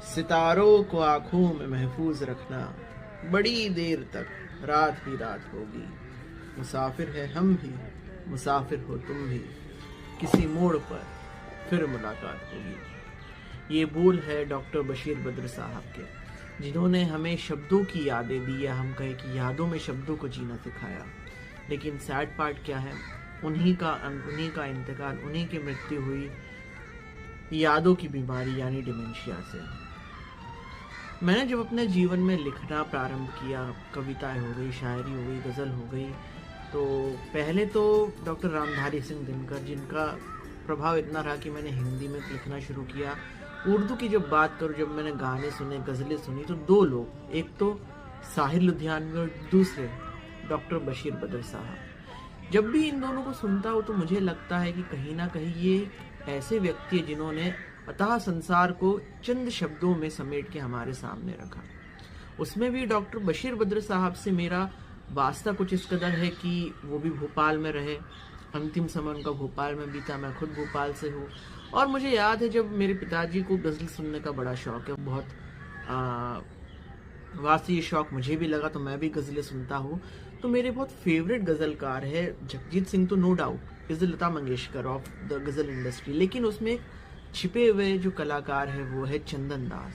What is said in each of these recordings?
सितारों को आंखों में महफूज रखना, बड़ी देर तक रात ही रात होगी। मुसाफिर है हम भी, मुसाफिर हो तुम भी, किसी मोड़ पर फिर मुलाकात होगी। ये बोल है डॉक्टर बशीर बद्र साहब के, जिन्होंने हमें शब्दों की यादें दी, या हम कहें कि यादों में शब्दों को जीना सिखाया। लेकिन सैड पार्ट क्या है, उन्हीं का इंतकाल, उन्हीं की मृत्यु हुई यादों की बीमारी यानी डिमेंशिया से। मैंने जब अपने जीवन में लिखना प्रारंभ किया, कविताएं हो गई, शायरी हो गई, गज़ल हो गई, तो पहले तो डॉक्टर रामधारी सिंह दिनकर, जिनका प्रभाव इतना रहा कि मैंने हिंदी में लिखना शुरू किया। उर्दू की जब बात करूँ, जब मैंने गाने सुने, गज़लें सुनी, तो दो लोग, एक तो साहिर लुधियानवी और दूसरे डॉक्टर बशीर बद्र साहब। जब भी इन दोनों को सुनता हूँ तो मुझे लगता है कि कहीं ना कहीं ये ऐसे व्यक्ति हैं जिन्होंने अतः संसार को चंद शब्दों में समेट के हमारे सामने रखा। उसमें भी डॉक्टर बशीर बद्र साहब से मेरा वास्ता कुछ इस कदर है कि वो भी भोपाल में रहे, अंतिम समय उनका भोपाल में बीता। मैं खुद भोपाल से हूँ और मुझे याद है जब मेरे पिताजी को गज़ल सुनने का बड़ा शौक है, बहुत वासी ये शौक मुझे भी लगा, तो मैं भी गज़लें सुनता हूँ। तो मेरे बहुत फेवरेट गज़लकार है जगजीत सिंह, तो no doubt is the Lata Mangeshkar of the ghazal industry. लेकिन उसमें छिपे हुए जो कलाकार है वो है चंदन दास।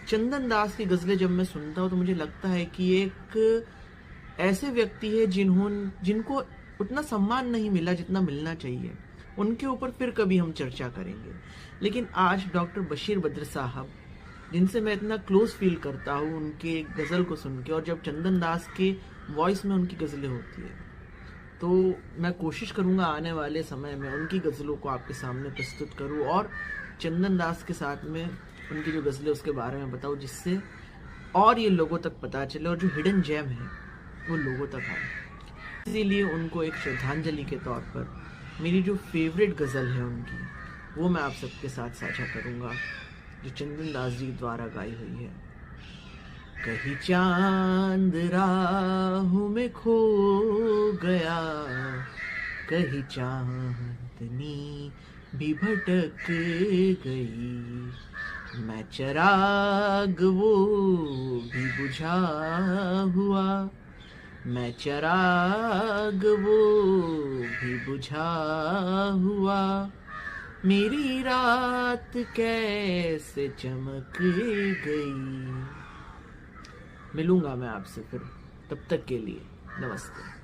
चंदन दास की गज़लें जब मैं सुनता हूँ तो मुझे लगता है कि एक ऐसे व्यक्ति है जिनको उतना सम्मान नहीं मिला जितना मिलना चाहिए। उनके ऊपर फिर कभी हम चर्चा करेंगे। लेकिन आज डॉक्टर बशीर बद्र साहब, जिनसे मैं इतना क्लोज फील करता हूँ उनके गज़ल को सुन के, और जब चंदन दास के वॉइस में उनकी गज़लें होती है, तो मैं कोशिश करूँगा आने वाले समय में उनकी गज़लों को आपके सामने प्रस्तुत करूँ और चंदन दास के साथ में उनकी जो गज़लें उसके बारे में बताऊँ, जिससे और ये लोगों तक पता चले और जो हिडन जेम है वो लोगों तक आए। इसीलिए उनको एक श्रद्धांजलि के तौर पर मेरी जो फेवरेट गज़ल है उनकी, वो मैं आप सबके साथ साझा करूँगा, जो चंदन दास जी द्वारा गाई हुई है। कहीं चांद राहों में खो गया, कहीं चांदनी भी भटक गई, मैं चिराग वो भी बुझा हुआ, मैं चिराग वो भी बुझा हुआ, मेरी रात कैसे चमक गई। मिलूंगा मैं आपसे फिर, तब तक के लिए नमस्ते।